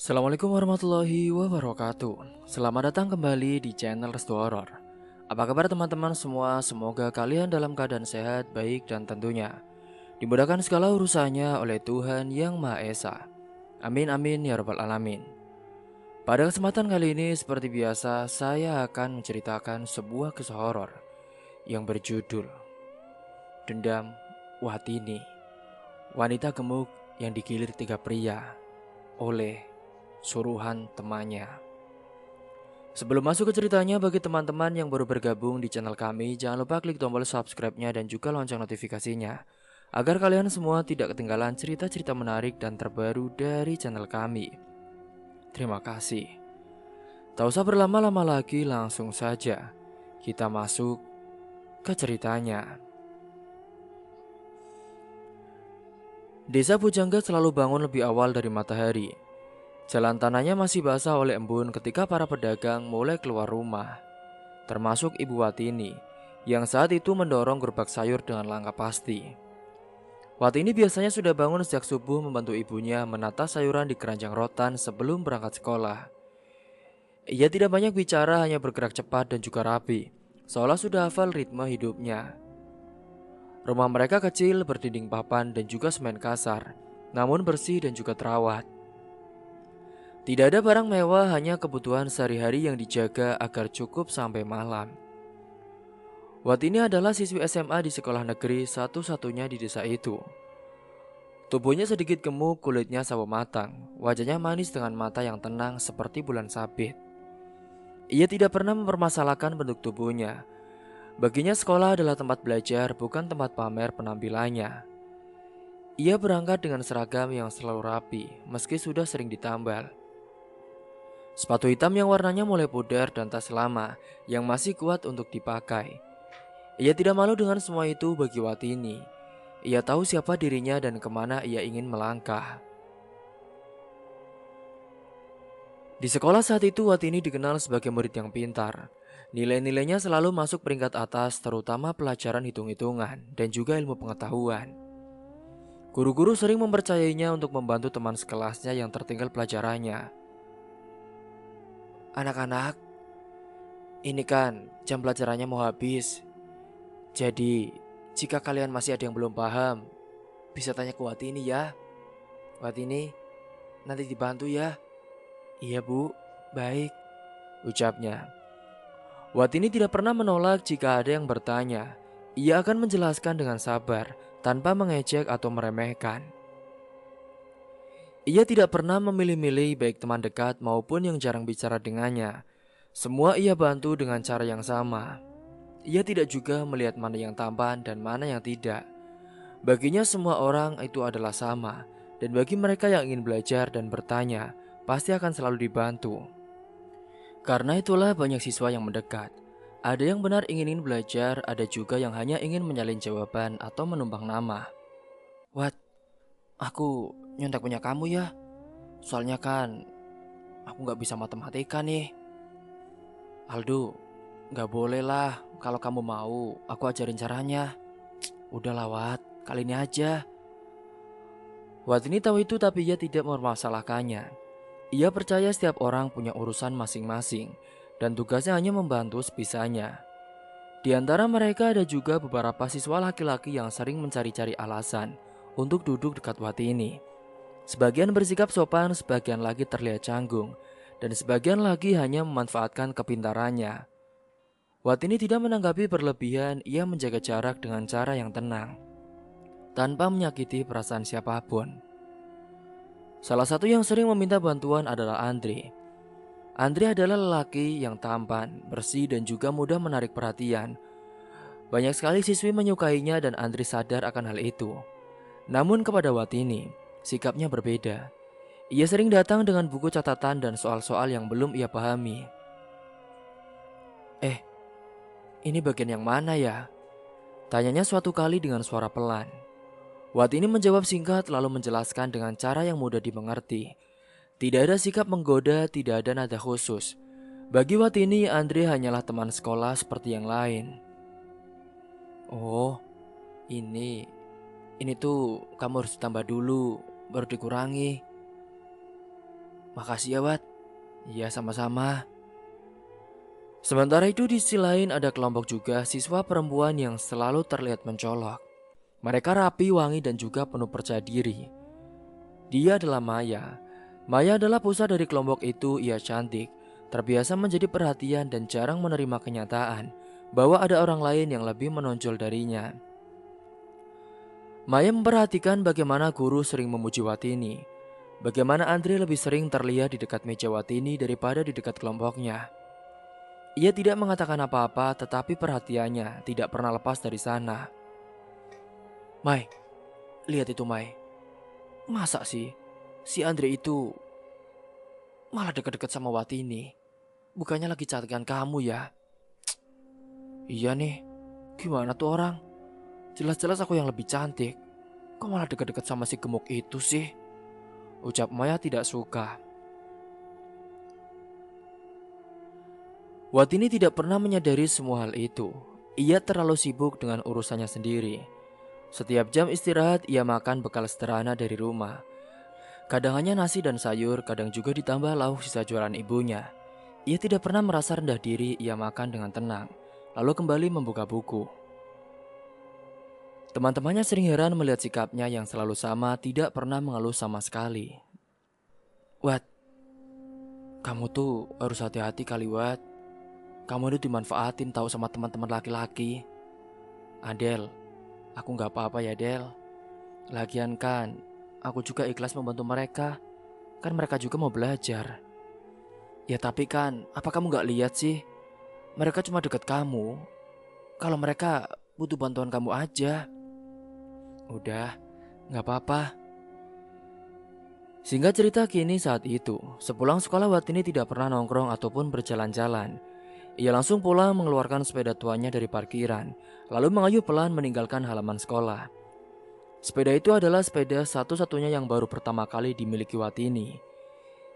Assalamualaikum warahmatullahi wabarakatuh. Selamat datang kembali di channel Restu Horor. Apa kabar teman-teman semua? Semoga kalian dalam keadaan sehat, baik, dan tentunya dimudahkan segala urusannya oleh Tuhan Yang Maha Esa. Amin amin ya rabbal alamin. Pada kesempatan kali ini seperti biasa saya akan menceritakan sebuah kisah horor yang berjudul Dendam Watini. Wanita gemuk yang digilir tiga pria oleh suruhan temannya. Sebelum masuk ke ceritanya, bagi teman-teman yang baru bergabung di channel kami, jangan lupa klik tombol subscribe-nya dan juga lonceng notifikasinya, agar kalian semua tidak ketinggalan cerita-cerita menarik dan terbaru dari channel kami. Terima kasih. Tak usah berlama-lama lagi, langsung saja kita masuk ke ceritanya. Desa Pujangga selalu bangun lebih awal dari matahari. Jalan tanahnya masih basah oleh embun ketika para pedagang mulai keluar rumah, termasuk Ibu Watini, yang saat itu mendorong gerobak sayur dengan langkah pasti. Watini biasanya sudah bangun sejak subuh membantu ibunya menata sayuran di keranjang rotan sebelum berangkat sekolah. Ia tidak banyak bicara, hanya bergerak cepat dan juga rapi, seolah sudah hafal ritme hidupnya. Rumah mereka kecil, berdinding papan dan juga semen kasar, namun bersih dan juga terawat. Tidak ada barang mewah, hanya kebutuhan sehari-hari yang dijaga agar cukup sampai malam. Watini adalah siswi SMA di sekolah negeri satu-satunya di desa itu. Tubuhnya sedikit gemuk, kulitnya sawo matang, wajahnya manis dengan mata yang tenang seperti bulan sabit. Ia tidak pernah mempermasalahkan bentuk tubuhnya. Baginya sekolah adalah tempat belajar, bukan tempat pamer penampilannya. Ia berangkat dengan seragam yang selalu rapi, meski sudah sering ditambal. Sepatu hitam yang warnanya mulai pudar dan tas lama yang masih kuat untuk dipakai. Ia tidak malu dengan semua itu bagi Watini. Ia tahu siapa dirinya dan kemana ia ingin melangkah. Di sekolah saat itu Watini dikenal sebagai murid yang pintar. Nilai-nilainya selalu masuk peringkat atas, terutama pelajaran hitung-hitungan dan juga ilmu pengetahuan. Guru-guru sering mempercayainya untuk membantu teman sekelasnya yang tertinggal pelajarannya. Anak-anak, ini kan jam pelajarannya mau habis. Jadi, jika kalian masih ada yang belum paham, bisa tanya ke Watini ya. Watini, nanti dibantu ya. Iya bu, baik, ucapnya. Watini tidak pernah menolak jika ada yang bertanya. Ia akan menjelaskan dengan sabar, tanpa mengejek atau meremehkan. Ia tidak pernah memilih-milih baik teman dekat maupun yang jarang bicara dengannya. Semua ia bantu dengan cara yang sama. Ia tidak juga melihat mana yang tampan dan mana yang tidak. Baginya semua orang itu adalah sama. Dan bagi mereka yang ingin belajar dan bertanya, pasti akan selalu dibantu. Karena itulah banyak siswa yang mendekat. Ada yang benar ingin belajar, ada juga yang hanya ingin menyalin jawaban atau menumpang nama. Wat, aku nyontek punya kamu ya. Soalnya kan aku gak bisa matematika nih. Aldo, gak boleh lah. Kalau kamu mau, aku ajarin caranya. Udahlah Wat, kali ini aja. Wat ini tahu itu tapi ia tidak mempermasalahkannya. Ia percaya setiap orang punya urusan masing-masing dan tugasnya hanya membantu sebisanya. Di antara mereka ada juga beberapa siswa laki-laki yang sering mencari-cari alasan untuk duduk dekat Wati ini. Sebagian bersikap sopan, sebagian lagi terlihat canggung, dan sebagian lagi hanya memanfaatkan kepintarannya. Wati ini tidak menanggapi berlebihan, ia menjaga jarak dengan cara yang tenang, tanpa menyakiti perasaan siapapun. Salah satu yang sering meminta bantuan adalah Andri. Andri adalah lelaki yang tampan, bersih dan juga mudah menarik perhatian. Banyak sekali siswi menyukainya dan Andri sadar akan hal itu. Namun kepada Watini, sikapnya berbeda. Ia sering datang dengan buku catatan dan soal-soal yang belum ia pahami. Ini bagian yang mana ya? Tanyanya suatu kali dengan suara pelan. Watini menjawab singkat lalu menjelaskan dengan cara yang mudah dimengerti. Tidak ada sikap menggoda, tidak ada nada khusus. Bagi Watini, Andre hanyalah teman sekolah seperti yang lain. Oh, ini tuh kamu harus ditambah dulu, baru dikurangi. Makasih ya, Wat. Iya, sama-sama. Sementara itu di sisi lain ada kelompok juga siswa perempuan yang selalu terlihat mencolok. Mereka rapi, wangi, dan juga penuh percaya diri. Dia adalah Maya. Maya adalah pusat dari kelompok itu. Ia cantik, terbiasa menjadi perhatian dan jarang menerima kenyataan bahwa ada orang lain yang lebih menonjol darinya. Maya memperhatikan bagaimana guru sering memuji Watini, bagaimana Andre lebih sering terlihat di dekat meja Watini daripada di dekat kelompoknya. Ia tidak mengatakan apa-apa, tetapi perhatiannya tidak pernah lepas dari sana. Mai, lihat itu Mai. Masa sih si Andre itu malah dekat-dekat sama Watini? Bukannya lagi chattingan kamu ya? Iya nih, gimana tuh orang? Jelas-jelas aku yang lebih cantik. Kok malah dekat-dekat sama si gemuk itu sih? Ucap Maya tidak suka. Watini tidak pernah menyadari semua hal itu. Ia terlalu sibuk dengan urusannya sendiri. Setiap jam istirahat ia makan bekal sederhana dari rumah. Kadang hanya nasi dan sayur, kadang juga ditambah lauk sisa jualan ibunya. Ia tidak pernah merasa rendah diri, ia makan dengan tenang, lalu kembali membuka buku. Teman-temannya sering heran melihat sikapnya yang selalu sama, tidak pernah mengeluh sama sekali. Wat, kamu tuh harus hati-hati kali Wat. Kamu itu dimanfaatin tahu sama teman-teman laki-laki. Adel, aku gak apa-apa ya Del. Lagian kan, aku juga ikhlas membantu mereka. Kan mereka juga mau belajar. Ya tapi kan, apa kamu gak lihat sih? Mereka cuma dekat kamu. Kalau mereka butuh bantuan kamu aja. Udah, gak apa-apa. Singkat cerita kini saat itu, sepulang sekolah Watini tidak pernah nongkrong ataupun berjalan-jalan. Ia langsung pulang mengeluarkan sepeda tuanya dari parkiran, lalu mengayuh pelan meninggalkan halaman sekolah. Sepeda itu adalah sepeda satu-satunya yang baru pertama kali dimiliki Watini.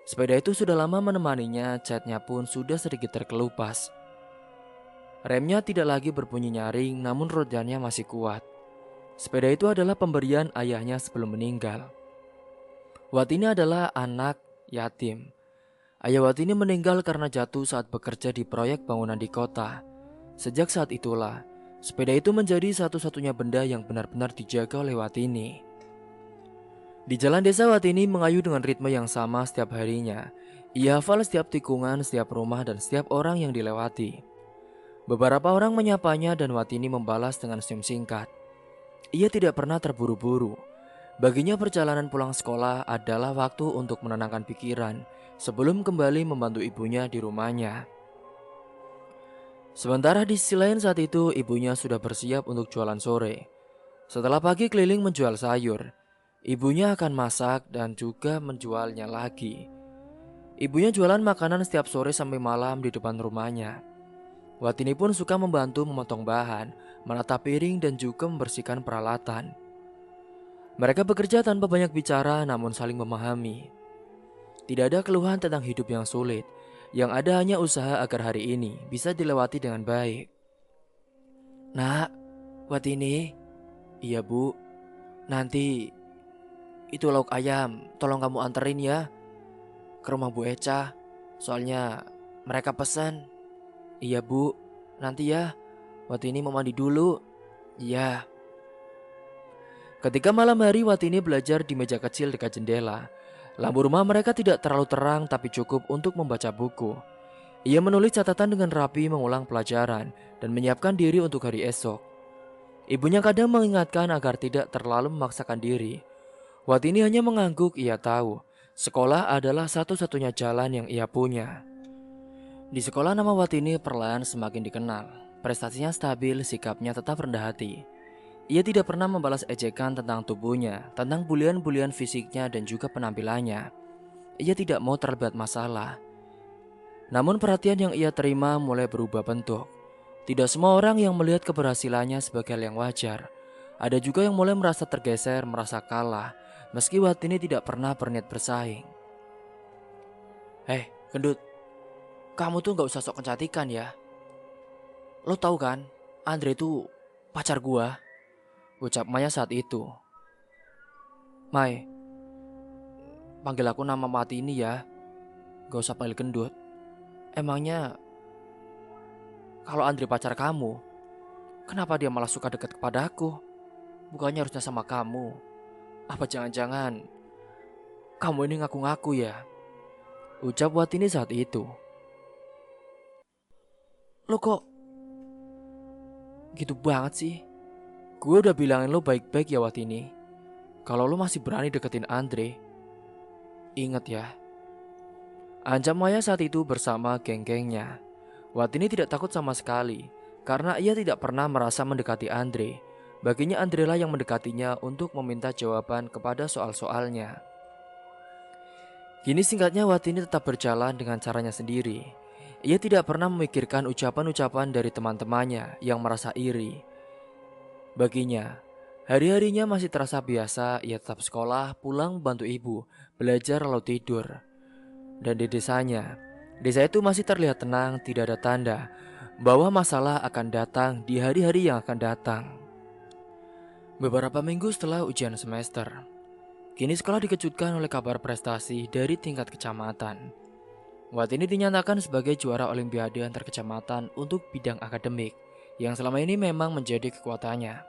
Sepeda itu sudah lama menemaninya, catnya pun sudah sedikit terkelupas. Remnya tidak lagi berbunyi nyaring, namun rodanya masih kuat. Sepeda itu adalah pemberian ayahnya sebelum meninggal. Watini adalah anak yatim. Ayah Watini meninggal karena jatuh saat bekerja di proyek bangunan di kota. Sejak saat itulah, sepeda itu menjadi satu-satunya benda yang benar-benar dijaga oleh Watini. Di jalan desa Watini mengayuh dengan ritme yang sama setiap harinya. Ia hafal setiap tikungan, setiap rumah, dan setiap orang yang dilewati. Beberapa orang menyapanya dan Watini membalas dengan senyum singkat. Ia tidak pernah terburu-buru. Baginya perjalanan pulang sekolah adalah waktu untuk menenangkan pikiran sebelum kembali membantu ibunya di rumahnya. Sementara di sisi lain saat itu ibunya sudah bersiap untuk jualan sore. Setelah pagi keliling menjual sayur, ibunya akan masak dan juga menjualnya lagi. Ibunya jualan makanan setiap sore sampai malam di depan rumahnya. Watini pun suka membantu memotong bahan, menata piring dan juga membersihkan peralatan. Mereka bekerja tanpa banyak bicara namun saling memahami. Tidak ada keluhan tentang hidup yang sulit. Yang ada hanya usaha agar hari ini bisa dilewati dengan baik. Nak, Watini. Iya bu. Nanti itu lauk ayam tolong kamu anterin ya ke rumah Bu Eca. Soalnya mereka pesan. Iya bu. Nanti ya. Watini mau mandi dulu. Iya. Ketika malam hari Watini belajar di meja kecil dekat jendela. Lampu rumah mereka tidak terlalu terang tapi cukup untuk membaca buku. Ia menulis catatan dengan rapi, mengulang pelajaran, dan menyiapkan diri untuk hari esok. Ibunya kadang mengingatkan agar tidak terlalu memaksakan diri. Watini hanya mengangguk, ia tahu. Sekolah adalah satu-satunya jalan yang ia punya. Di sekolah nama Watini perlahan semakin dikenal. Prestasinya stabil, sikapnya tetap rendah hati. Ia tidak pernah membalas ejekan tentang tubuhnya, tentang bulian-bulian fisiknya dan juga penampilannya. Ia tidak mau terlibat masalah. Namun perhatian yang ia terima mulai berubah bentuk. Tidak semua orang yang melihat keberhasilannya sebagai hal yang wajar. Ada juga yang mulai merasa tergeser, merasa kalah, meski Watini tidak pernah berniat bersaing. Gendut, kamu tuh gak usah sok kecantikan ya. Lo tahu kan, Andre tuh pacar gua. Ucap Maya saat itu. Mai, panggil aku nama Watini ya. gak usah panggil gendut. Emangnya kalau Andre pacar kamu, kenapa dia malah suka dekat kepada aku? Bukannya harusnya sama kamu. Apa jangan-jangan kamu ini ngaku-ngaku ya? Ucap Watini saat itu. Lo kok gitu banget sih? Gue udah bilangin lo baik-baik ya Watini. Kalau lo masih berani deketin Andre, ingat ya. Ancam Maya saat itu bersama geng-gengnya. Watini tidak takut sama sekali, karena ia tidak pernah merasa mendekati Andre. Baginya Andre lah yang mendekatinya untuk meminta jawaban kepada soal-soalnya. Kini singkatnya Watini tetap berjalan dengan caranya sendiri. Ia tidak pernah memikirkan ucapan-ucapan dari teman-temannya yang merasa iri. Baginya, hari-harinya masih terasa biasa. Ia tetap sekolah, pulang bantu ibu, belajar lalu tidur. Dan di desanya, desa itu masih terlihat tenang, tidak ada tanda bahwa masalah akan datang di hari-hari yang akan datang. Beberapa minggu setelah ujian semester, kini sekolah dikejutkan oleh kabar prestasi dari tingkat kecamatan. Watini dinyatakan sebagai juara olimpiade antar kecamatan untuk bidang akademik, yang selama ini memang menjadi kekuatannya.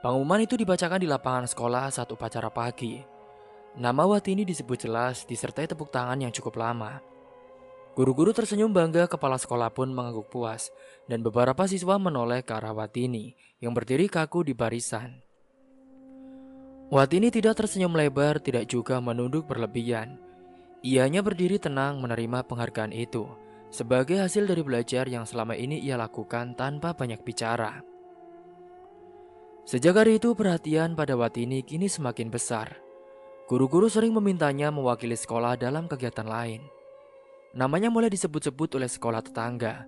Pengumuman itu dibacakan di lapangan sekolah saat upacara pagi. Nama Watini disebut jelas disertai tepuk tangan yang cukup lama. Guru-guru tersenyum bangga, kepala sekolah pun mengangguk puas, dan beberapa siswa menoleh ke arah Watini yang berdiri kaku di barisan. Watini tidak tersenyum lebar, tidak juga menunduk berlebihan. Ia hanya berdiri tenang menerima penghargaan itu, sebagai hasil dari belajar yang selama ini ia lakukan tanpa banyak bicara. Sejak hari itu perhatian pada Watini kini semakin besar. Guru-guru sering memintanya mewakili sekolah dalam kegiatan lain. Namanya mulai disebut-sebut oleh sekolah tetangga.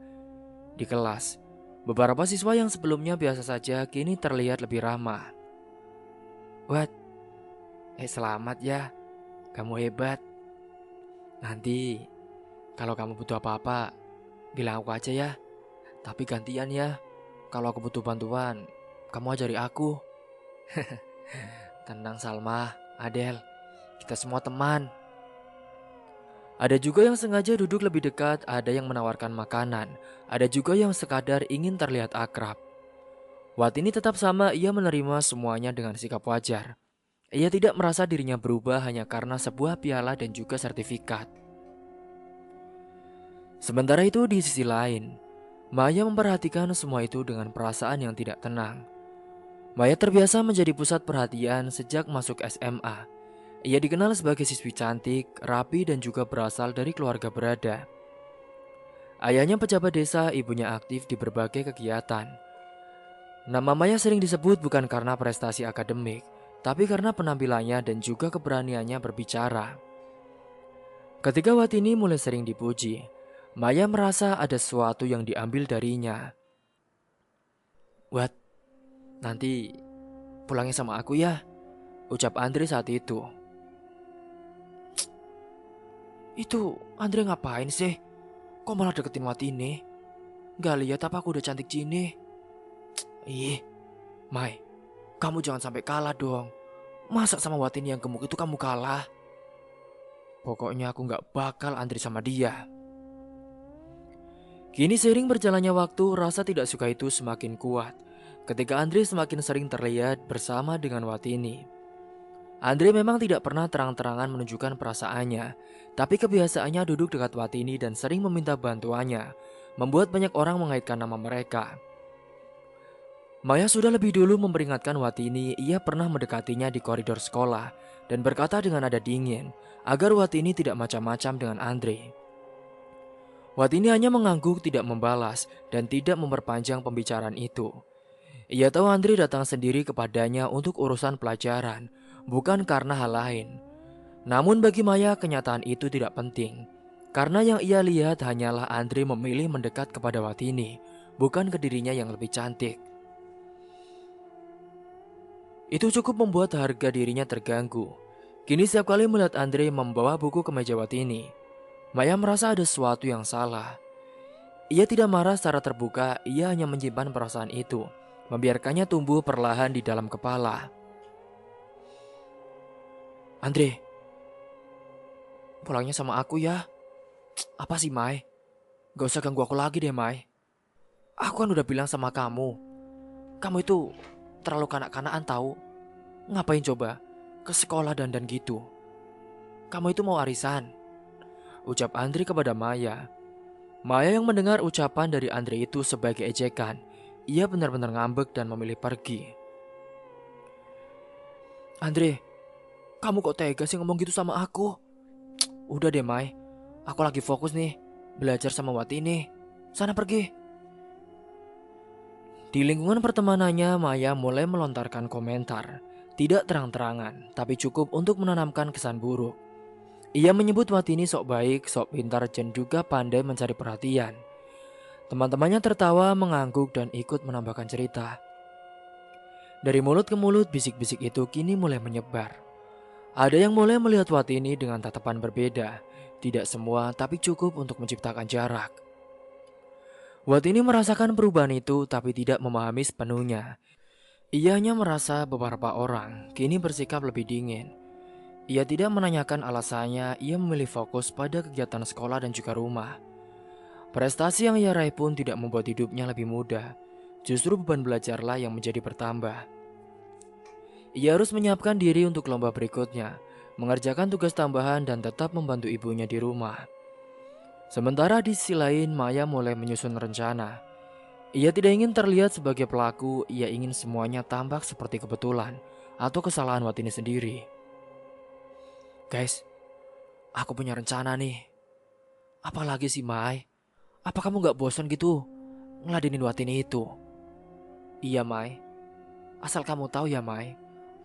Di kelas, beberapa siswa yang sebelumnya biasa saja kini terlihat lebih ramah. Wat, selamat ya, kamu hebat. Nanti, kalau kamu butuh apa-apa, bilang aku aja ya. Tapi gantian ya, kalau aku butuh bantuan, kamu ajari aku. Tenang Salma, Adel, kita semua teman. Ada juga yang sengaja duduk lebih dekat, ada yang menawarkan makanan, ada juga yang sekadar ingin terlihat akrab. Watini tetap sama, ia menerima semuanya dengan sikap wajar. Ia tidak merasa dirinya berubah hanya karena sebuah piala dan juga sertifikat. Sementara itu di sisi lain, Maya memperhatikan semua itu dengan perasaan yang tidak tenang. Maya terbiasa menjadi pusat perhatian sejak masuk SMA. Ia dikenal sebagai siswi cantik, rapi dan juga berasal dari keluarga berada. Ayahnya pejabat desa, ibunya aktif di berbagai kegiatan. Nama Maya sering disebut bukan karena prestasi akademik, tapi karena penampilannya dan juga keberaniannya berbicara. Ketika Watini mulai sering dipuji, Maya merasa ada sesuatu yang diambil darinya. Wat, nanti pulangnya sama aku ya, ucap Andre saat itu. Itu Andre ngapain sih? Kok malah deketin Watini? Gak lihat apa aku udah cantik gini? Ih, Mai, kamu jangan sampai kalah dong. Masa sama Watini yang gemuk itu kamu kalah? Pokoknya aku gak bakal antri sama dia. Kini seiring berjalannya waktu, rasa tidak suka itu semakin kuat. Ketika Andre semakin sering terlihat bersama dengan Watini. Andre memang tidak pernah terang-terangan menunjukkan perasaannya, tapi kebiasaannya duduk dekat Watini dan sering meminta bantuannya, membuat banyak orang mengaitkan nama mereka. Maya sudah lebih dulu memperingatkan Watini, ia pernah mendekatinya di koridor sekolah dan berkata dengan nada dingin agar Watini tidak macam-macam dengan Andre. Watini hanya mengangguk, tidak membalas dan tidak memperpanjang pembicaraan itu. Ia tahu Andre datang sendiri kepadanya untuk urusan pelajaran, bukan karena hal lain. Namun bagi Maya kenyataan itu tidak penting, karena yang ia lihat hanyalah Andre memilih mendekat kepada Watini, bukan ke dirinya yang lebih cantik. Itu cukup membuat harga dirinya terganggu. Kini setiap kali melihat Andre membawa buku ke meja Watini, Maya merasa ada sesuatu yang salah. Ia tidak marah secara terbuka, ia hanya menyimpan perasaan itu, membiarkannya tumbuh perlahan di dalam kepala. Andre, pulangnya sama aku ya, Apa sih, Mai? Gak usah ganggu aku lagi deh, Mai. Aku kan udah bilang sama kamu. Kamu itu terlalu kanak-kanakan tahu. Ngapain coba ke sekolah dan gitu? Kamu itu mau arisan, ucap Andri kepada Maya. Maya yang mendengar ucapan dari Andri itu sebagai ejekan, ia benar-benar ngambek dan memilih pergi. Andre, kamu kok tega sih ngomong gitu sama aku? Udah deh, Mai. Aku lagi fokus nih, belajar sama Wati ini. Sana pergi. Di lingkungan pertemanannya, Maya mulai melontarkan komentar. Tidak terang-terangan, tapi cukup untuk menanamkan kesan buruk. Ia menyebut Watini sok baik, sok pintar, dan juga pandai mencari perhatian. Teman-temannya tertawa, mengangguk, dan ikut menambahkan cerita. Dari mulut ke mulut, bisik-bisik itu kini mulai menyebar. Ada yang mulai melihat Watini dengan tatapan berbeda. Tidak semua, tapi cukup untuk menciptakan jarak. Watini merasakan perubahan itu, tapi tidak memahami sepenuhnya. Ia hanya merasa beberapa orang kini bersikap lebih dingin. Ia tidak menanyakan alasannya, ia memilih fokus pada kegiatan sekolah dan juga rumah. Prestasi yang ia raih pun tidak membuat hidupnya lebih mudah. Justru beban belajarlah yang menjadi bertambah. Ia harus menyiapkan diri untuk lomba berikutnya, mengerjakan tugas tambahan dan tetap membantu ibunya di rumah. Sementara di sisi lain, Maya mulai menyusun rencana. Ia tidak ingin terlihat sebagai pelaku, ia ingin semuanya tampak seperti kebetulan atau kesalahan Watini sendiri. Guys, aku punya rencana nih. Apalagi sih, Mai? Apa kamu gak bosan gitu ngeladenin Watini itu? Iya, Mai. Asal kamu tahu ya, Mai,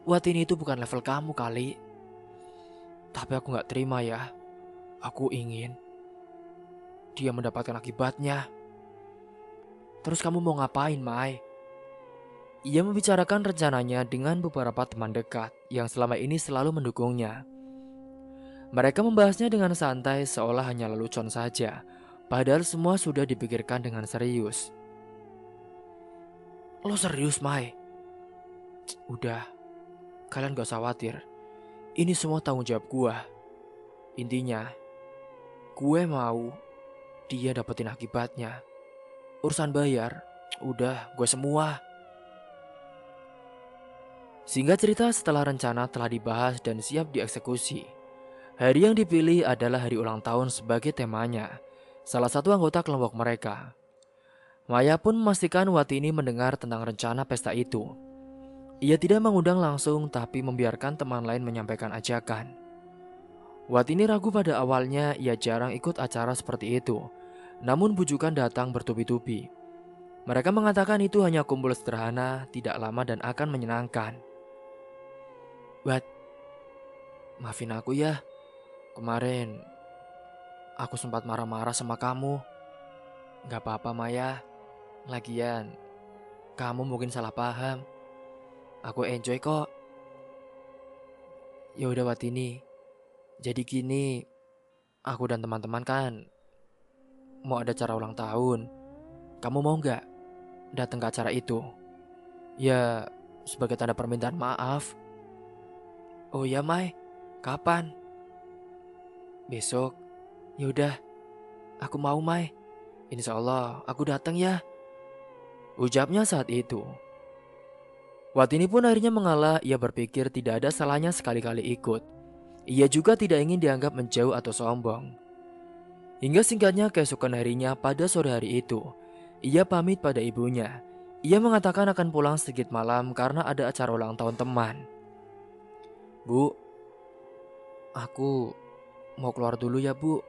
Watini itu bukan level kamu kali. Tapi aku gak terima ya. Aku ingin dia mendapatkan akibatnya. Terus kamu mau ngapain, Mai? Ia membicarakan rencananya dengan beberapa teman dekat yang selama ini selalu mendukungnya. Mereka membahasnya dengan santai seolah hanya lelucon saja, padahal semua sudah dipikirkan dengan serius. Lo serius, Mai? Udah, kalian gak usah khawatir. Ini semua tanggung jawab gue. Intinya, gue mau dia dapetin akibatnya. Urusan bayar, udah gue semua. Singkat cerita, setelah rencana telah dibahas dan siap dieksekusi, hari yang dipilih adalah hari ulang tahun sebagai temanya. Salah satu anggota kelompok mereka. Maya pun memastikan Watini mendengar tentang rencana pesta itu. Ia tidak mengundang langsung tapi membiarkan teman lain menyampaikan ajakan. Watini ragu pada awalnya, ia jarang ikut acara seperti itu. Namun bujukan datang bertubi-tubi. Mereka mengatakan itu hanya kumpul sederhana, tidak lama dan akan menyenangkan. Wat, maafin aku ya. Kemarin aku sempat marah-marah sama kamu. Gak apa-apa, Maya. Lagian kamu mungkin salah paham. Aku enjoy kok. Ya udah Watini. Jadi gini, aku dan teman-teman kan mau ada acara ulang tahun. Kamu mau nggak datang ke acara itu? Ya, sebagai tanda permintaan maaf. Oh ya, Mai. Kapan? Besok. Ya udah, aku mau, Mai. Insya Allah aku datang ya, ucapnya saat itu. Watini pun akhirnya mengalah. Ia berpikir tidak ada salahnya sekali-kali ikut. Ia juga tidak ingin dianggap menjauh atau sombong. Hingga singkatnya keesokan harinya pada sore hari itu, ia pamit pada ibunya. Ia mengatakan akan pulang sedikit malam karena ada acara ulang tahun teman. Bu, aku mau keluar dulu ya, Bu.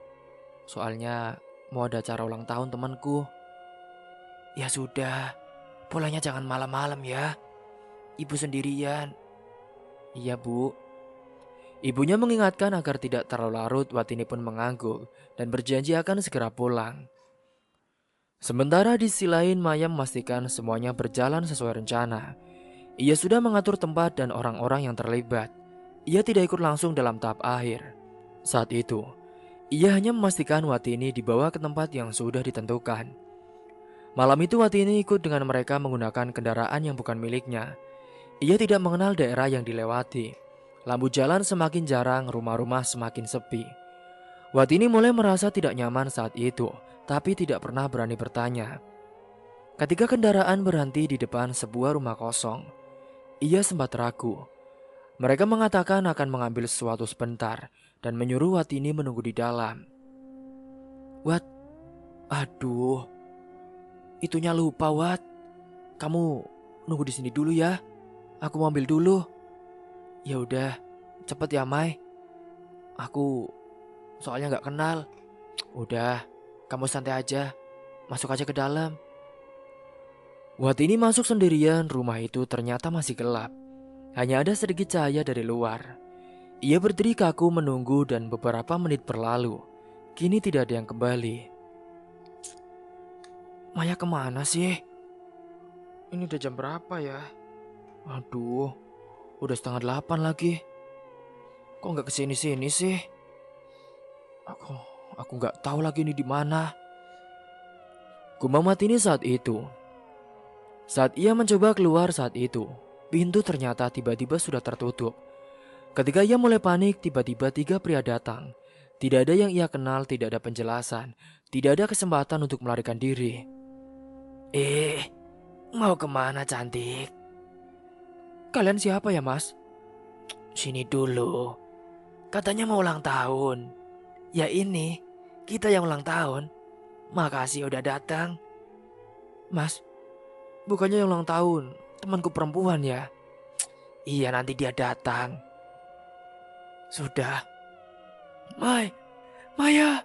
Soalnya mau ada acara ulang tahun temanku. Ya sudah, pulangnya jangan malam-malam ya. Ibu sendirian. Iya, Bu. Ibunya mengingatkan agar tidak terlalu larut. Watini pun mengangguk dan berjanji akan segera pulang. Sementara di sisi lain, Maya memastikan semuanya berjalan sesuai rencana. Ia sudah mengatur tempat dan orang-orang yang terlibat. Ia tidak ikut langsung dalam tahap akhir. Saat itu, ia hanya memastikan Watini dibawa ke tempat yang sudah ditentukan. Malam itu Watini ikut dengan mereka menggunakan kendaraan yang bukan miliknya. Ia tidak mengenal daerah yang dilewati. Lampu jalan semakin jarang, rumah-rumah semakin sepi. Watini mulai merasa tidak nyaman saat itu, tapi tidak pernah berani bertanya. Ketika kendaraan berhenti di depan sebuah rumah kosong, ia sempat ragu. Mereka mengatakan akan mengambil sesuatu sebentar dan menyuruh Watini menunggu di dalam. Wat, aduh, itunya lupa Wat. Kamu nunggu di sini dulu ya. Aku mau ambil dulu. Ya udah, cepet ya Mai. Aku soalnya nggak kenal. Udah, kamu santai aja. Masuk aja ke dalam. Watini masuk sendirian. Rumah itu ternyata masih gelap. Hanya ada sedikit cahaya dari luar. Ia berdiri kaku menunggu dan beberapa menit berlalu. Kini tidak ada yang kembali. Maya kemana sih? Ini udah jam berapa ya? Aduh, udah 7:30 lagi. Kok nggak kesini-sini sih? Aku nggak tahu lagi ini di mana. Gumam Watini saat itu. Saat ia mencoba keluar saat itu, pintu ternyata tiba-tiba sudah tertutup. Ketika ia mulai panik, tiba-tiba 3 pria datang. Tidak ada yang ia kenal, tidak ada penjelasan, tidak ada kesempatan untuk melarikan diri. Mau kemana cantik? Kalian siapa ya mas? Sini dulu. Katanya mau ulang tahun. Ya ini, kita yang ulang tahun. Makasih udah datang. Mas, bukannya yang ulang tahun temanku perempuan ya? Iya nanti dia datang. Sudah. Maya,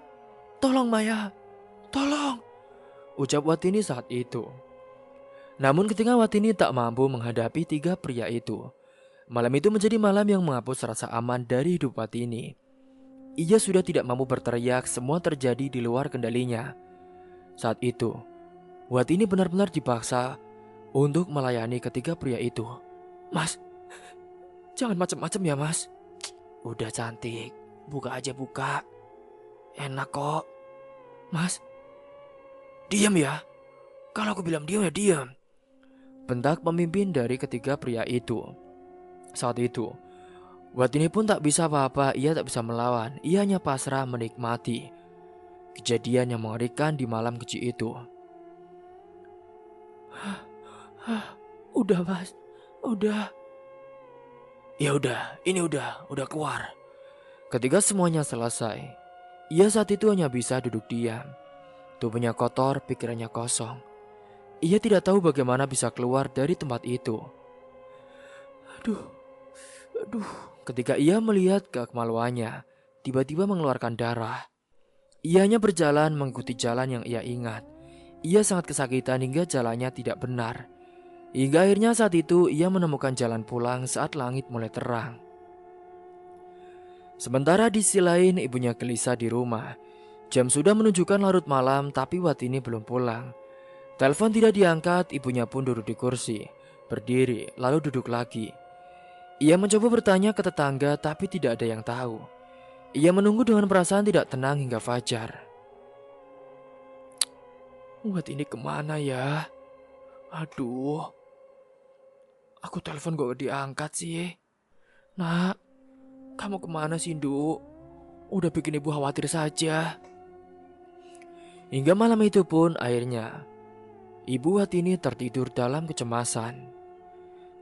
tolong Maya, tolong. Ucap Watini saat itu. Namun ketika Watini tak mampu menghadapi 3 pria itu, malam itu menjadi malam yang menghapus rasa aman dari hidup Watini. Ia sudah tidak mampu berteriak, semua terjadi di luar kendalinya. Saat itu, Watini benar-benar dipaksa untuk melayani ketiga pria itu. Mas, jangan macam-macam ya mas. Udah cantik, buka aja buka. Enak kok. Mas, diam ya. Kalau aku bilang diam ya diam. Bentak pemimpin dari ketiga pria itu. Saat itu, Watini pun tak bisa apa-apa, ia tak bisa melawan. Ia hanya pasrah menikmati kejadian yang mengerikan di malam kecil itu. Udah mas, udah. Ya udah, ini udah keluar. Ketika semuanya selesai, ia saat itu hanya bisa duduk diam. Tubuhnya kotor, pikirannya kosong. Ia tidak tahu bagaimana bisa keluar dari tempat itu. Aduh. Ketika ia melihat kemaluannya, tiba-tiba mengeluarkan darah. Ia hanya berjalan mengikuti jalan yang ia ingat. Ia sangat kesakitan hingga jalannya tidak benar. Hingga akhirnya saat itu ia menemukan jalan pulang saat langit mulai terang. Sementara di sisi lain ibunya gelisah di rumah. Jam sudah menunjukkan larut malam tapi Watini belum pulang. Telepon tidak diangkat, ibunya pun duduk di kursi, berdiri lalu duduk lagi. Ia mencoba bertanya ke tetangga tapi tidak ada yang tahu. Ia menunggu dengan perasaan tidak tenang hingga fajar. Watini kemana ya? Aduh, aku telepon gak diangkat sih. Nak, kamu kemana sih Nduk? Udah bikin ibu khawatir saja. Hingga malam itu pun akhirnya Ibu Watini tertidur dalam kecemasan.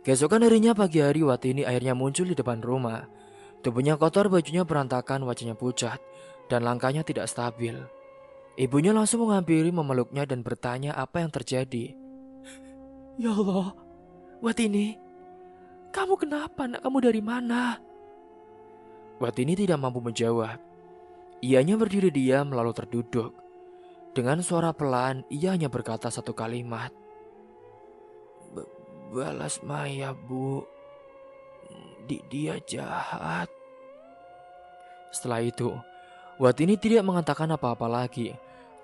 Keesokan harinya pagi hari Watini akhirnya muncul di depan rumah. Tubuhnya kotor, bajunya berantakan, wajahnya pucat, dan langkahnya tidak stabil. Ibunya langsung menghampiri, memeluknya dan bertanya apa yang terjadi. Ya Allah, Watini, kamu kenapa nak? Kamu dari mana? Watini tidak mampu menjawab. Ianya berdiri diam lalu terduduk. Dengan suara pelan, ia hanya berkata satu kalimat. Balas Maya, Bu. Dia jahat. Setelah itu, Watini tidak mengatakan apa-apa lagi.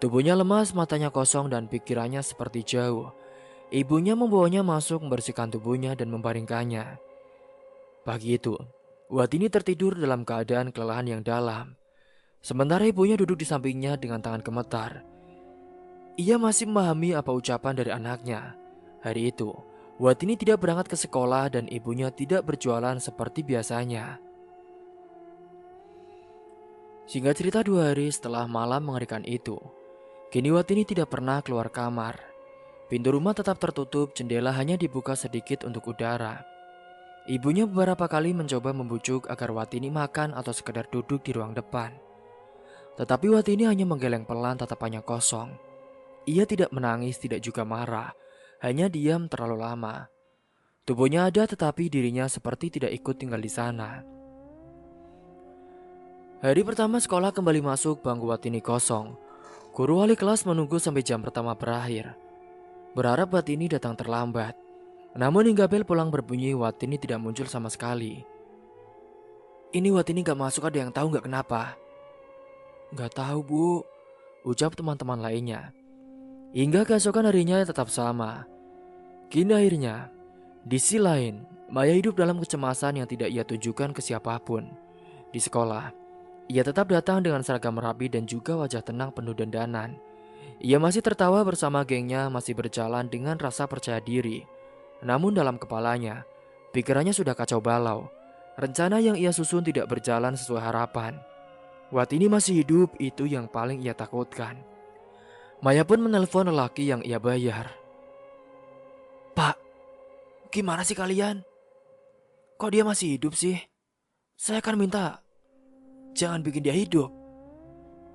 Tubuhnya lemas, matanya kosong dan pikirannya seperti jauh. Ibunya membawanya masuk membersihkan tubuhnya dan membaringkannya. Pagi itu, Watini tertidur dalam keadaan kelelahan yang dalam. Sementara ibunya duduk di sampingnya dengan tangan gemetar. Ia masih memahami apa ucapan dari anaknya. Hari itu, Watini tidak berangkat ke sekolah dan ibunya tidak berjualan seperti biasanya. Singkat cerita 2 hari setelah malam mengerikan itu, kini Watini tidak pernah keluar kamar. Pintu rumah tetap tertutup, jendela hanya dibuka sedikit untuk udara. Ibunya beberapa kali mencoba membujuk agar Watini makan atau sekedar duduk di ruang depan. Tetapi Watini hanya menggeleng pelan, tatapannya kosong. Ia tidak menangis, tidak juga marah, hanya diam terlalu lama. Tubuhnya ada tetapi dirinya seperti tidak ikut tinggal di sana. Hari pertama sekolah kembali masuk, bangku Watini kosong. Guru wali kelas menunggu sampai jam pertama berakhir, berharap Watini datang terlambat. Namun hingga bel pulang berbunyi, Watini tidak muncul sama sekali. Ini Watini gak masuk, ada yang tahu gak kenapa? Gak tahu bu, ucap teman-teman lainnya. Hingga keesokan harinya tetap sama. Kini akhirnya, di sisi lain, Maya hidup dalam kecemasan yang tidak ia tunjukkan ke siapapun. Di sekolah, ia tetap datang dengan seragam rapi dan juga wajah tenang penuh dandanan. Ia masih tertawa bersama gengnya, masih berjalan dengan rasa percaya diri. Namun dalam kepalanya, pikirannya sudah kacau balau. Rencana yang ia susun tidak berjalan sesuai harapan. Watini masih hidup, itu yang paling ia takutkan. Maya pun menelpon lelaki yang ia bayar. Pak, gimana sih kalian? Kok dia masih hidup sih? Saya kan minta jangan bikin dia hidup.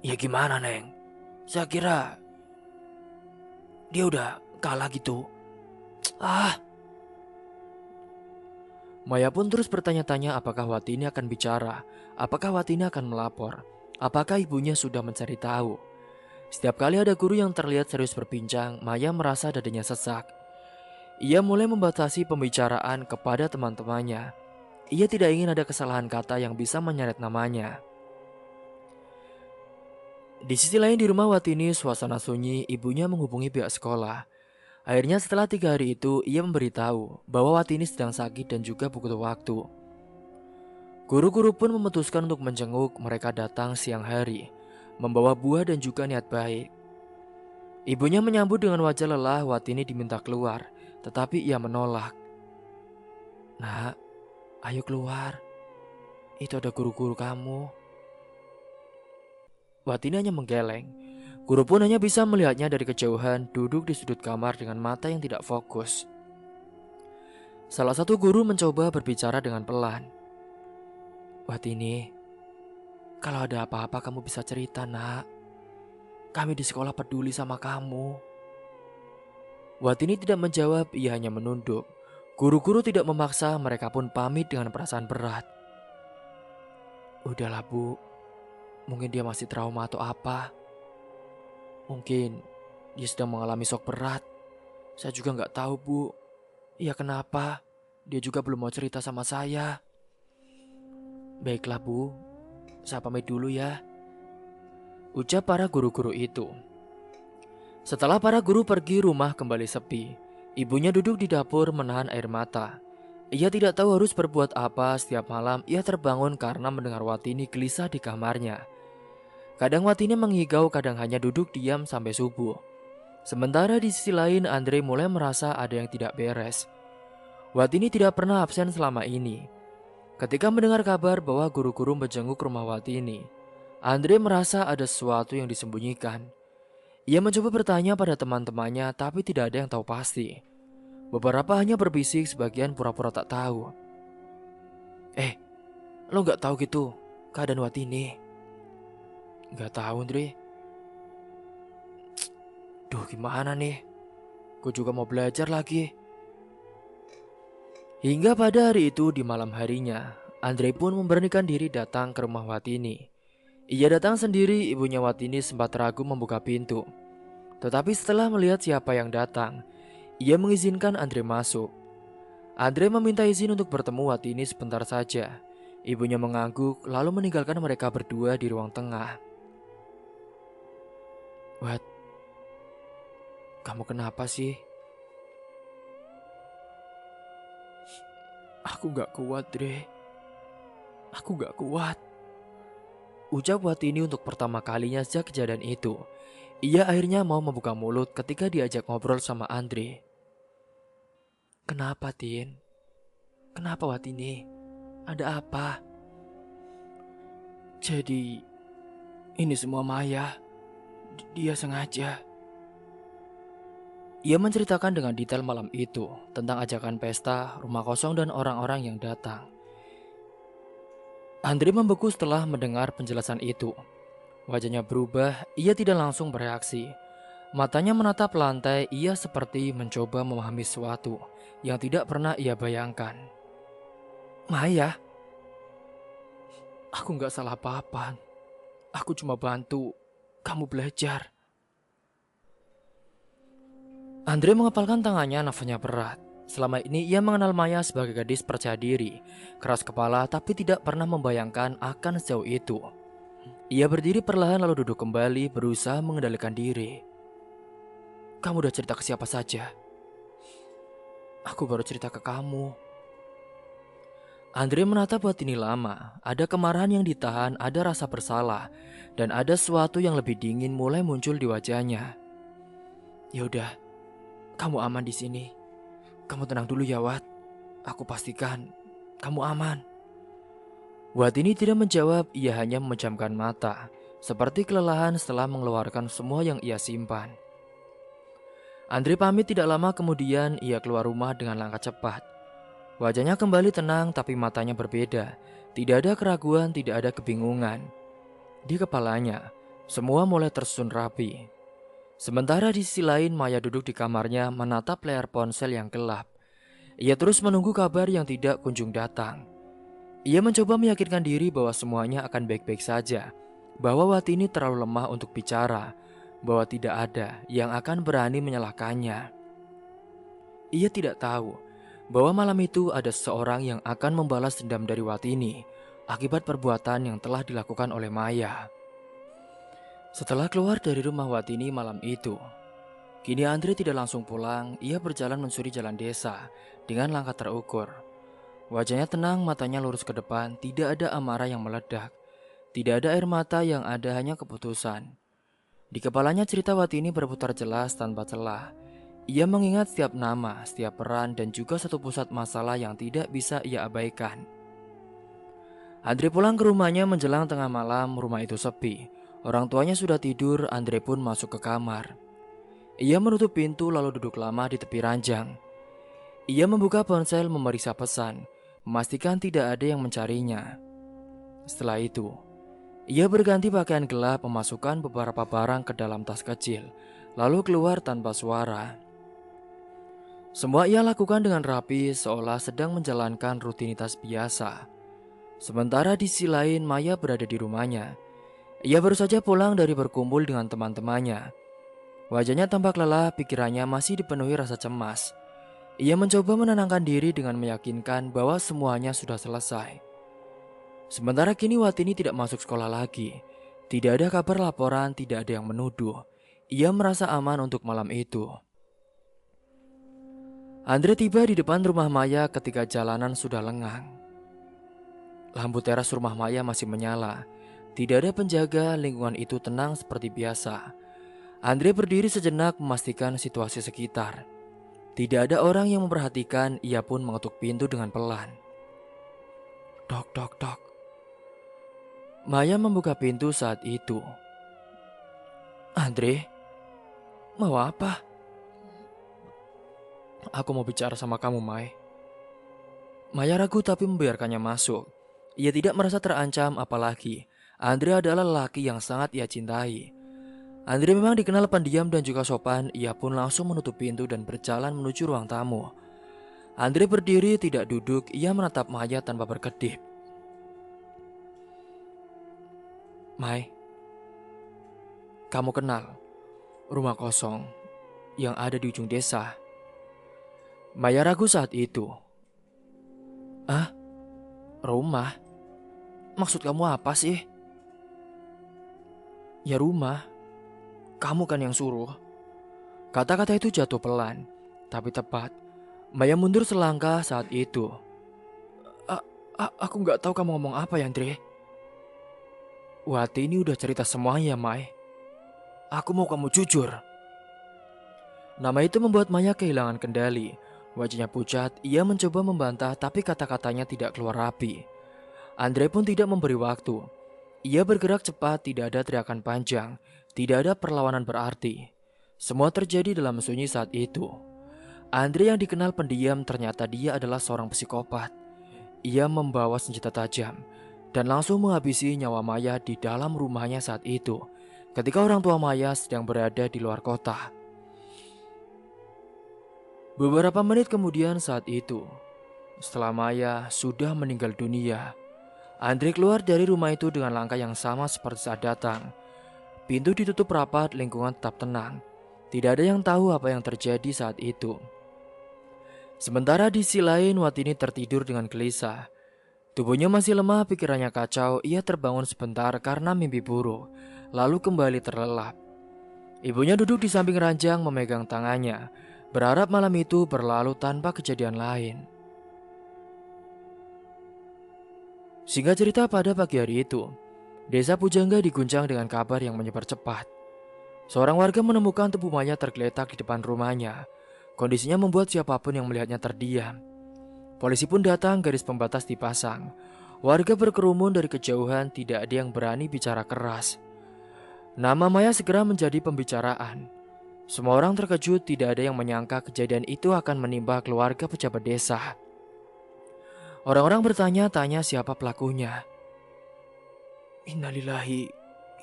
Ya gimana Neng? Saya kira dia udah kalah gitu. Ah. Maya pun terus bertanya-tanya apakah Watini akan bicara, apakah Watini akan melapor, apakah ibunya sudah mencari tahu. Setiap kali ada guru yang terlihat serius berbincang, Maya merasa dadanya sesak. Ia mulai membatasi pembicaraan kepada teman-temannya. Ia tidak ingin ada kesalahan kata yang bisa menyeret namanya. Di sisi lain di rumah Watini, suasana sunyi, ibunya menghubungi pihak sekolah. Akhirnya setelah 3 hari itu, ia memberitahu bahwa Watini sedang sakit dan juga butuh waktu. Guru-guru pun memutuskan untuk menjenguk. Mereka datang siang hari, membawa buah dan juga niat baik. Ibunya menyambut dengan wajah lelah. Watini diminta keluar, tetapi ia menolak. Nak, ayo keluar. Itu ada guru-guru kamu. Watini hanya menggeleng. Guru pun hanya bisa melihatnya dari kejauhan, duduk di sudut kamar dengan mata yang tidak fokus. Salah satu guru mencoba berbicara dengan pelan. Watini, kalau ada apa-apa kamu bisa cerita nak. Kami di sekolah peduli sama kamu. Watini tidak menjawab, ia hanya menunduk. Guru-guru tidak memaksa, mereka pun pamit dengan perasaan berat. Udahlah bu, mungkin dia masih trauma atau apa. Mungkin dia sedang mengalami shock berat. Saya juga nggak tahu bu. Iya kenapa? Dia juga belum mau cerita sama saya. Baiklah bu, saya pamit dulu ya, ucap para guru-guru itu. Setelah para guru pergi, rumah kembali sepi. Ibunya duduk di dapur menahan air mata. Ia tidak tahu harus berbuat apa. Setiap malam ia terbangun karena mendengar Watini gelisah di kamarnya. Kadang Watini mengigau, kadang hanya duduk diam sampai subuh. Sementara di sisi lain, Andre mulai merasa ada yang tidak beres. Watini tidak pernah absen selama ini. Ketika mendengar kabar bahwa guru-guru menjenguk rumah Watini, Andre merasa ada sesuatu yang disembunyikan. Ia mencoba bertanya pada teman-temannya, tapi tidak ada yang tahu pasti. Beberapa hanya berbisik, sebagian pura-pura tak tahu. Lo gak tahu gitu keadaan Watini? Gak tahu Andre. Duh gimana nih? Gue juga mau belajar lagi. Hingga pada hari itu di malam harinya, Andre pun memberanikan diri datang ke rumah Watini. Ia datang sendiri, ibunya Watini sempat ragu membuka pintu. Tetapi setelah melihat siapa yang datang, ia mengizinkan Andre masuk. Andre meminta izin untuk bertemu Watini sebentar saja. Ibunya mengangguk lalu meninggalkan mereka berdua di ruang tengah. Wat, kamu kenapa sih? Aku gak kuat, Dre. Aku gak kuat, ucap Watini untuk pertama kalinya sejak kejadian itu. Ia akhirnya mau membuka mulut ketika diajak ngobrol sama Andre. Kenapa, Tin? Kenapa Watini? Ada apa? Jadi, Ini semua Maya. Dia sengaja. Ia menceritakan dengan detail malam itu tentang ajakan pesta, rumah kosong, dan orang-orang yang datang. Andre membeku setelah mendengar penjelasan itu. Wajahnya berubah, ia tidak langsung bereaksi. Matanya menatap lantai, ia seperti mencoba memahami sesuatu yang tidak pernah ia bayangkan. Maya, aku gak salah apa-apa. Aku cuma bantu kamu belajar. Andre mengepalkan tangannya, nafasnya berat. Selama ini ia mengenal Maya sebagai gadis percaya diri, keras kepala tapi tidak pernah membayangkan akan sejauh itu. Ia berdiri perlahan lalu duduk kembali, berusaha mengendalikan diri. Kamu udah cerita ke siapa saja? Aku baru cerita ke kamu. Andre menatap Watini lama. Ada kemarahan yang ditahan, ada rasa bersalah, dan ada sesuatu yang lebih dingin mulai muncul di wajahnya. Yaudah, kamu aman di sini. Kamu tenang dulu ya, Wat. Aku pastikan kamu aman. Watini tidak menjawab, ia hanya memejamkan mata, seperti kelelahan setelah mengeluarkan semua yang ia simpan. Andre pamit tidak lama kemudian, ia keluar rumah dengan langkah cepat. Wajahnya kembali tenang tapi matanya berbeda. Tidak ada keraguan, tidak ada kebingungan. Di kepalanya, semua mulai tersusun rapi. Sementara di sisi lain, Maya duduk di kamarnya menatap layar ponsel yang gelap. Ia terus menunggu kabar yang tidak kunjung datang. Ia mencoba meyakinkan diri bahwa semuanya akan baik-baik saja, bahwa Watini terlalu lemah untuk bicara, bahwa tidak ada yang akan berani menyalahkannya. Ia tidak tahu bahwa malam itu ada seseorang yang akan membalas dendam dari Watini akibat perbuatan yang telah dilakukan oleh Maya. Setelah keluar dari rumah Watini malam itu, kini Andre tidak langsung pulang. Ia berjalan menyusuri jalan desa dengan langkah terukur. Wajahnya tenang, matanya lurus ke depan, tidak ada amarah yang meledak, tidak ada air mata, yang ada hanya keputusan. Di kepalanya cerita Watini berputar jelas tanpa celah. Ia mengingat setiap nama, setiap peran, dan juga satu pusat masalah yang tidak bisa ia abaikan. Andre pulang ke rumahnya menjelang tengah malam. Rumah itu sepi. Orang tuanya sudah tidur. Andre pun masuk ke kamar. Ia menutup pintu lalu duduk lama di tepi ranjang. Ia membuka ponsel, memeriksa pesan, memastikan tidak ada yang mencarinya. Setelah itu, ia berganti pakaian gelap, memasukkan beberapa barang ke dalam tas kecil, lalu keluar tanpa suara. Semua ia lakukan dengan rapi, seolah sedang menjalankan rutinitas biasa. Sementara di sisi lain, Maya berada di rumahnya. Ia baru saja pulang dari berkumpul dengan teman-temannya. Wajahnya tampak lelah, pikirannya masih dipenuhi rasa cemas. Ia mencoba menenangkan diri dengan meyakinkan bahwa semuanya sudah selesai. Sementara kini Watini tidak masuk sekolah lagi. Tidak ada kabar laporan, tidak ada yang menuduh. Ia merasa aman untuk malam itu. Andre tiba di depan rumah Maya ketika jalanan sudah lengang. Lampu teras rumah Maya masih menyala. Tidak ada penjaga, lingkungan itu tenang seperti biasa. Andre berdiri sejenak memastikan situasi sekitar. Tidak ada orang yang memperhatikan, ia pun mengetuk pintu dengan pelan. Tok, tok, tok. Maya membuka pintu saat itu. Andre, mau apa? Aku mau bicara sama kamu, Mai. Maya ragu tapi membiarkannya masuk. Ia tidak merasa terancam, apalagi Andre adalah lelaki yang sangat ia cintai. Andre memang dikenal pendiam dan juga sopan. Ia pun langsung menutup pintu dan berjalan menuju ruang tamu. Andre berdiri, tidak duduk. Ia menatap Maya tanpa berkedip. Mai, kamu kenal rumah kosong yang ada di ujung desa? Maya ragu saat itu. Ah, rumah? Maksud kamu apa sih? Ya rumah. Kamu kan yang suruh. Kata-kata itu jatuh pelan, tapi tepat. Maya mundur selangkah saat itu. Aku gak tahu kamu ngomong apa ya, Andre. Watini udah cerita semuanya, Mai. Aku mau kamu jujur. Nama itu membuat Maya kehilangan kendali. Wajahnya pucat, ia mencoba membantah tapi kata-katanya tidak keluar rapi. Andre pun tidak memberi waktu. Ia bergerak cepat, tidak ada teriakan panjang, tidak ada perlawanan berarti. Semua terjadi dalam sunyi saat itu. Andre yang dikenal pendiam ternyata dia adalah seorang psikopat. Ia membawa senjata tajam dan langsung menghabisi nyawa Maya di dalam rumahnya saat itu, ketika orang tua Maya sedang berada di luar kota. Beberapa menit kemudian saat itu, setelah Maya sudah meninggal dunia, Andre keluar dari rumah itu dengan langkah yang sama seperti saat datang. Pintu ditutup rapat, lingkungan tetap tenang. Tidak ada yang tahu apa yang terjadi saat itu. Sementara di sisi lain, Watini tertidur dengan gelisah. Tubuhnya masih lemah, pikirannya kacau. Ia terbangun sebentar karena mimpi buruk, lalu kembali terlelap. Ibunya duduk di samping ranjang memegang tangannya, berharap malam itu berlalu tanpa kejadian lain. Singkat cerita, pada pagi hari itu, desa Pujangga diguncang dengan kabar yang menyebar cepat. Seorang warga menemukan tubuh Maya tergeletak di depan rumahnya. Kondisinya membuat siapapun yang melihatnya terdiam. Polisi pun datang, garis pembatas dipasang. Warga berkerumun dari kejauhan, tidak ada yang berani bicara keras. Nama Maya segera menjadi pembicaraan. Semua orang terkejut, tidak ada yang menyangka kejadian itu akan menimpa keluarga pejabat desa. Orang-orang bertanya-tanya siapa pelakunya. Innalillahi,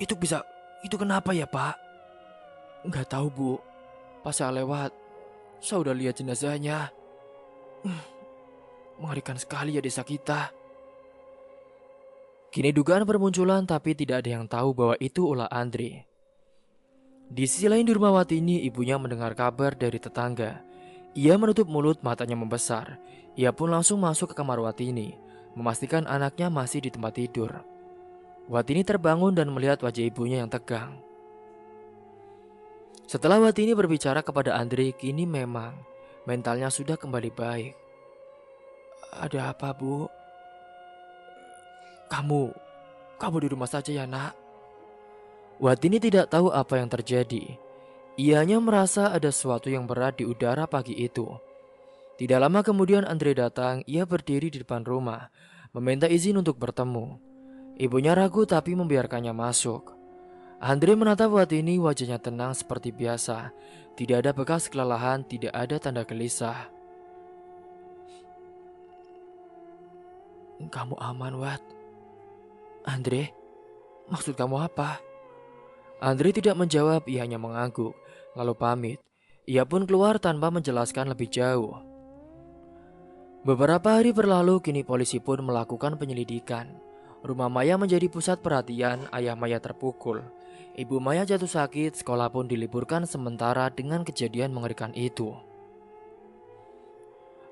itu kenapa ya Pak? Nggak tahu Bu, pas saya lewat, saya udah lihat jenazahnya. Mengerikan sekali ya desa kita. Kini dugaan bermunculan tapi tidak ada yang tahu bahwa itu ulah Andre. Di sisi lain di rumah Watini, ibunya mendengar kabar dari tetangga. Ia menutup mulut, matanya membesar. Ia pun langsung masuk ke kamar Watini, memastikan anaknya masih di tempat tidur. Watini terbangun dan melihat wajah ibunya yang tegang. Setelah Watini berbicara kepada Andre, kini memang mentalnya sudah kembali baik. Ada apa, Bu? Kamu di rumah saja ya, Nak. Watini tidak tahu apa yang terjadi. Ia hanya merasa ada sesuatu yang berat di udara pagi itu. Tidak lama kemudian Andre datang, ia berdiri di depan rumah, meminta izin untuk bertemu. Ibunya ragu tapi membiarkannya masuk. Andre menatap Watini, wajahnya tenang seperti biasa. Tidak ada bekas kelelahan, tidak ada tanda gelisah. Kamu aman, Wat? Andre, maksud kamu apa? Andre tidak menjawab, ia hanya mengangguk, lalu pamit. Ia pun keluar tanpa menjelaskan lebih jauh. Beberapa hari berlalu, kini polisi pun melakukan penyelidikan. Rumah Maya menjadi pusat perhatian, ayah Maya terpukul. Ibu Maya jatuh sakit, sekolah pun diliburkan sementara dengan kejadian mengerikan itu.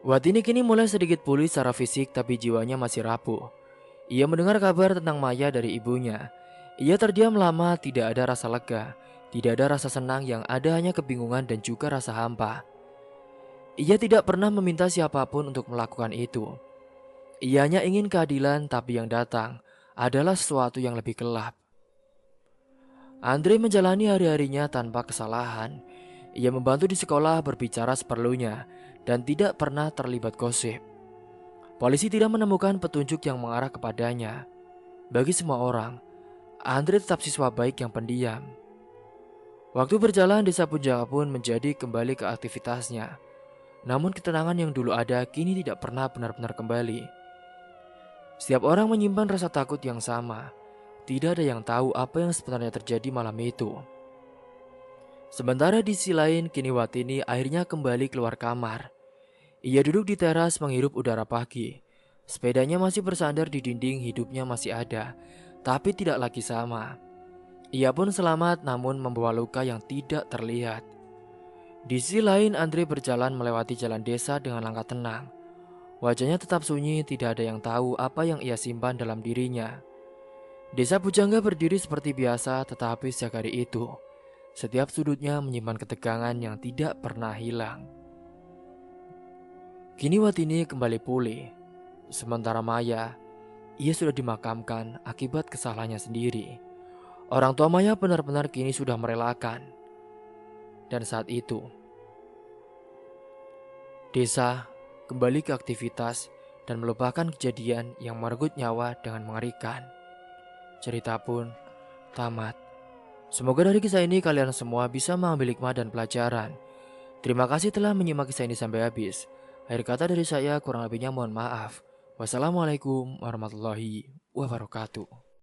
Watini kini mulai sedikit pulih secara fisik tapi jiwanya masih rapuh. Ia mendengar kabar tentang Maya dari ibunya. Ia terdiam lama, tidak ada rasa lega, tidak ada rasa senang, yang ada hanya kebingungan dan juga rasa hampa. Ia tidak pernah meminta siapapun untuk melakukan itu. Ia hanya ingin keadilan, tapi yang datang adalah sesuatu yang lebih gelap. Andre menjalani hari-harinya tanpa kesalahan. Ia membantu di sekolah, berbicara seperlunya, dan tidak pernah terlibat gosip. Polisi tidak menemukan petunjuk yang mengarah kepadanya. Bagi semua orang, Andre tetap siswa baik yang pendiam. Waktu berjalan, desa Pujangga pun menjadi kembali ke aktivitasnya. Namun ketenangan yang dulu ada kini tidak pernah benar-benar kembali. Setiap orang menyimpan rasa takut yang sama. Tidak ada yang tahu apa yang sebenarnya terjadi malam itu. Sementara di sisi lain, kini Watini akhirnya kembali keluar kamar. Ia duduk di teras menghirup udara pagi. Sepedanya masih bersandar di dinding, hidupnya masih ada, tapi tidak lagi sama. Ia pun selamat namun membawa luka yang tidak terlihat. Di sisi lain, Andre berjalan melewati jalan desa dengan langkah tenang. Wajahnya tetap sunyi, tidak ada yang tahu apa yang ia simpan dalam dirinya. Desa Pujangga berdiri seperti biasa, tetapi sejak hari itu, setiap sudutnya menyimpan ketegangan yang tidak pernah hilang. Kini Watini kembali pulih. Sementara Maya, ia sudah dimakamkan akibat kesalahannya sendiri. Orang tua Maya benar-benar kini sudah merelakan. Dan saat itu, desa kembali ke aktivitas dan melupakan kejadian yang merenggut nyawa dengan mengerikan. Cerita pun tamat. Semoga dari kisah ini kalian semua bisa mengambil hikmah dan pelajaran. Terima kasih telah menyimak kisah ini sampai habis. Akhir kata dari saya, kurang lebihnya mohon maaf. Wassalamualaikum warahmatullahi wabarakatuh.